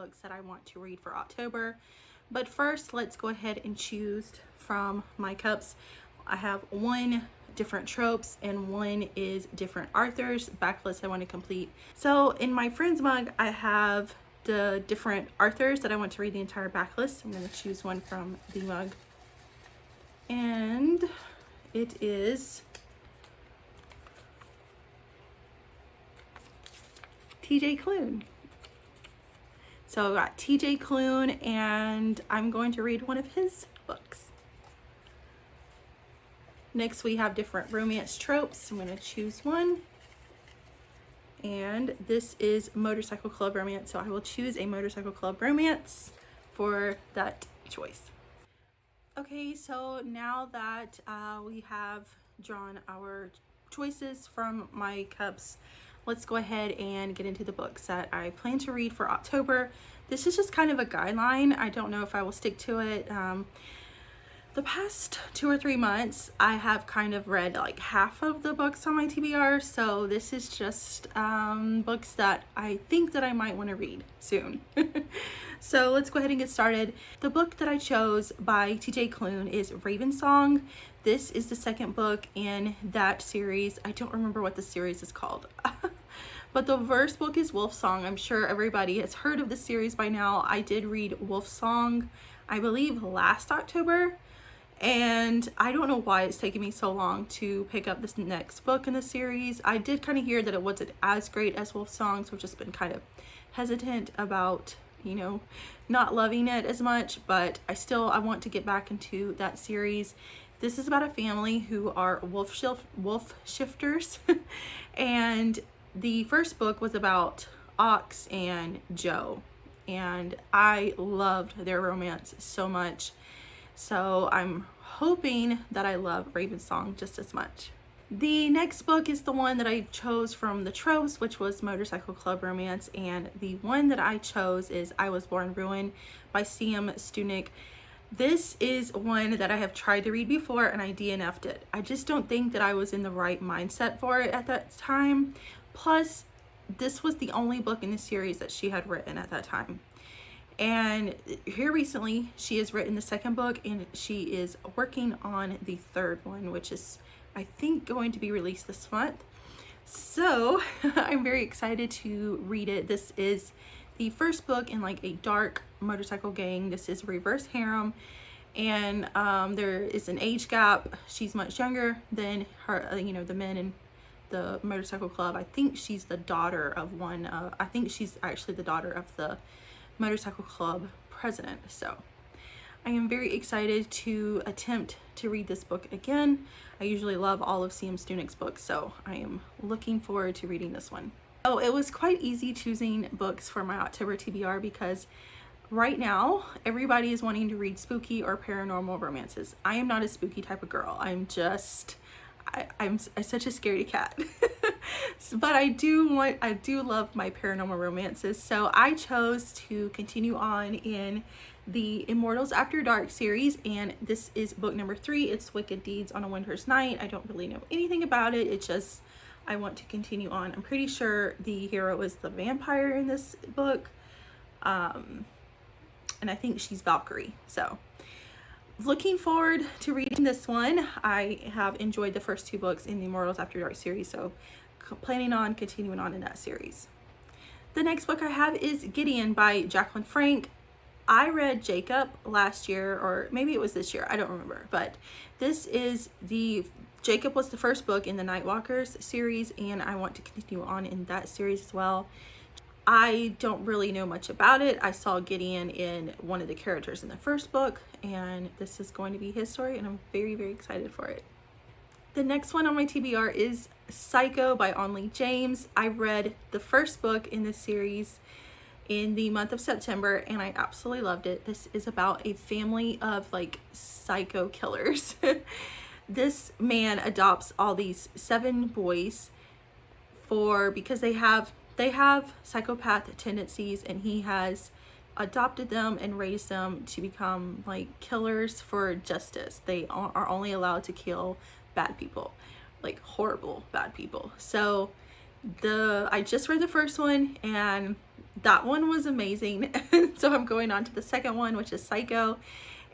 books that I want to read for October. But first, let's go ahead and choose from my cups. I have one different tropes and one is different authors backlist I want to complete. So in my friend's mug, I have the different authors that I want to read the entire backlist. I'm going to choose one from the mug, and it is TJ Klune. So I got TJ Klune, and I'm going to read one of his books. Next, we have different romance tropes. I'm going to choose one. And this is Motorcycle Club Romance. So I will choose a Motorcycle Club Romance for that choice. Okay, so now that we have drawn our choices from my cups, let's go ahead and get into the books that I plan to read for October. This is just kind of a guideline. I don't know if I will stick to it. The past 2 or 3 months, I have kind of read like half of the books on my TBR, so this is just books that I think that I might want to read soon. So let's go ahead and get started. The book that I chose by TJ Klune is Ravensong. This is the second book in that series. I don't remember what the series is called. But the first book is Wolfsong. I'm sure everybody has heard of this series by now. I did read Wolfsong, I believe, last October. And I don't know why it's taken me so long to pick up this next book in the series. I did kind of hear that it wasn't as great as Wolfsong, so I've just been kind of hesitant about, you know, not loving it as much, but I want to get back into that series. This is about a family who are wolf shifters. And the first book was about Ox and Joe, and I loved their romance so much. So I'm hoping that I love Ravensong just as much. The next book is the one that I chose from the tropes, which was Motorcycle Club Romance, and the one that I chose is I Was Born Ruined by Stunich. This is one that I have tried to read before and I DNF'd it. I just don't think that I was in the right mindset for it at that time. Plus, this was the only book in the series that she had written at that time. And here recently, she has written the second book and she is working on the third one, which is, I think, going to be released this month. So I'm very excited to read it. This is the first book in like a dark motorcycle gang. This is reverse harem, and there is an age gap. She's much younger than her, the men in the motorcycle club. I think she's the daughter of one. I think she's actually the daughter of the motorcycle club president. So I am very excited to attempt to read this book again. I usually love all of CM Stunich's books, so I am looking forward to reading this one. Oh, it was quite easy choosing books for my October TBR because right now everybody is wanting to read spooky or paranormal romances. I am not a spooky type of girl. I'm such a scaredy cat. But I do love my paranormal romances. So I chose to continue on in the Immortals After Dark series, and this is book number 3. It's Wicked Deeds on a Winter's Night. I don't really know anything about it. It's just I want to continue on. I'm pretty sure the hero is the vampire in this book. And I think she's Valkyrie. So looking forward to reading this one. I have enjoyed the first 2 books in the Immortals After Dark series, so planning on continuing on in that series. The next book I have is Gideon by Jacquelyn. I read Jacob last year, or maybe it was this year, I don't remember, but this is Jacob was the first book in the Nightwalkers series, and I want to continue on in that series as well. I don't really know much about it. I saw Gideon in one of the characters in the first book, and this is going to be his story, and I'm very, very excited for it. The next one on my TBR is Psycho by Onley James. I read the first book in this series in the month of September, and I absolutely loved it. This is about a family of like psycho killers. This man adopts all these 7 boys because they have psychopath tendencies, and he has adopted them and raised them to become like killers for justice. They are only allowed to kill bad people, like horrible bad people. So I just read the first one, and that one was amazing. So I'm going on to the second one, which is Psycho,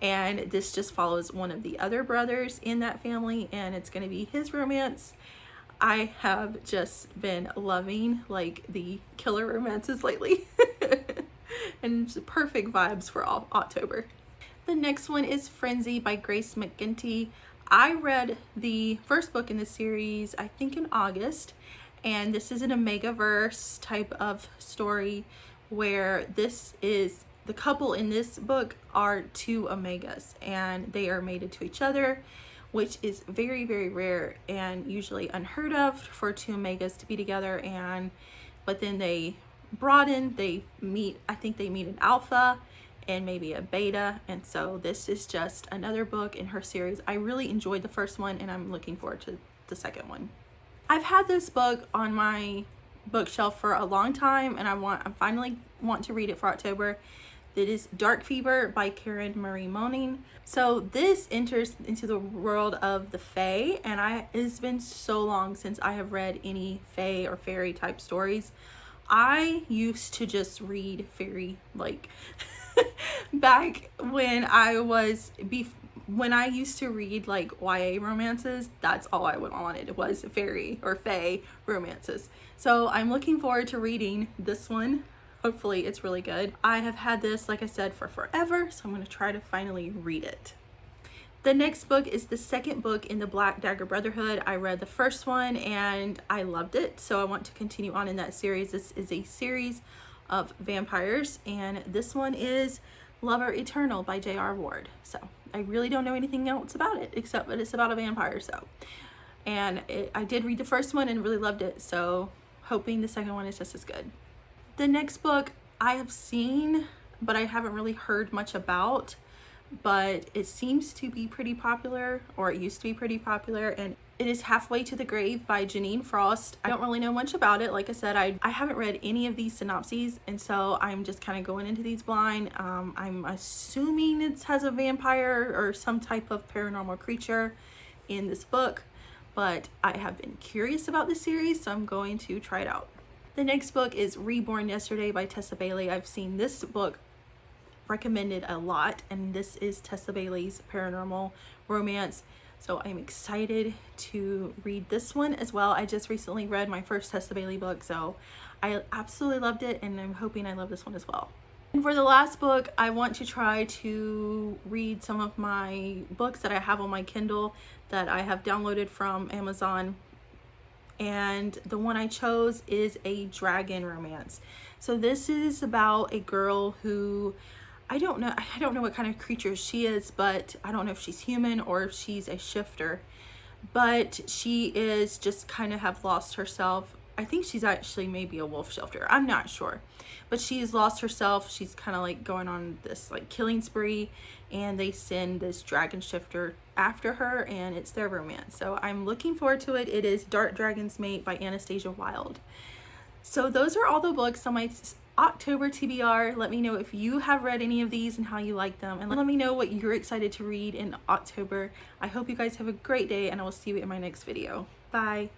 and this just follows one of the other brothers in that family, and it's going to be his romance. I have just been loving like the killer romances lately. And it's perfect vibes for all October. The next one is Frenzy by Grace McGinty. I read the first book in the series, I think in August, and this is an Omega-verse type of story where this is, the couple in this book are two Omegas, and they are mated to each other, which is very, very rare and usually unheard of for two Omegas to be together. But then they broaden, they meet, I think they meet an Alpha and maybe a Beta, and so this is just another book in her series. I really enjoyed the first one, and I'm looking forward to the second one. I've had this book on my bookshelf for a long time, and I finally want to read it for October. It is Darkfever by Karen Marie Moning. So this enters into the world of the Fae, and it's been so long since I have read any Fae or fairy type stories. I used to just read fairy, like back when when I used to read like YA romances, that's all I wanted was fairy or fae romances. So I'm looking forward to reading this one. Hopefully it's really good. I have had this, like I said, for forever, so I'm going to try to finally read it. The next book is the second book in the Black Dagger Brotherhood. I read the first one and I loved it, so I want to continue on in that series. This is a series of vampires, and this one is Lover Eternal by J.R. Ward. So I really don't know anything else about it except that it's about a vampire. I did read the first one and really loved it, so hoping the second one is just as good. The next book I have seen, but I haven't really heard much about, but it seems to be pretty popular, or it used to be pretty popular, and it is Halfway to the Grave by Jeaniene Frost. I don't really know much about it. Like I said, I haven't read any of these synopses, and so I'm just kind of going into these blind. I'm assuming it has a vampire or some type of paranormal creature in this book, but I have been curious about this series, so I'm going to try it out. The next book is Reborn Yesterday by Tessa Bailey. I've seen this book recommended a lot, and this is Tessa Bailey's paranormal romance, so I'm excited to read this one as well. I just recently read my first Tessa Bailey book, so I absolutely loved it, and I'm hoping I love this one as well. And for the last book, I want to try to read some of my books that I have on my Kindle that I have downloaded from Amazon, and the one I chose is a dragon romance. So this is about a girl who, I don't know what kind of creature she is, but I don't know if she's human or if she's a shifter, but she is just kind of have lost herself. I think she's actually maybe a wolf shifter, I'm not sure, but she's lost herself. She's kind of like going on this like killing spree, and they send this dragon shifter after her, and it's their romance. So I'm looking forward to it. It is Dark Dragon's Mate by Anatasia Wilde. So those are all the books on my October TBR. Let me know if you have read any of these and how you like them, and let me know what you're excited to read in October. I hope you guys have a great day, and I will see you in my next video. Bye.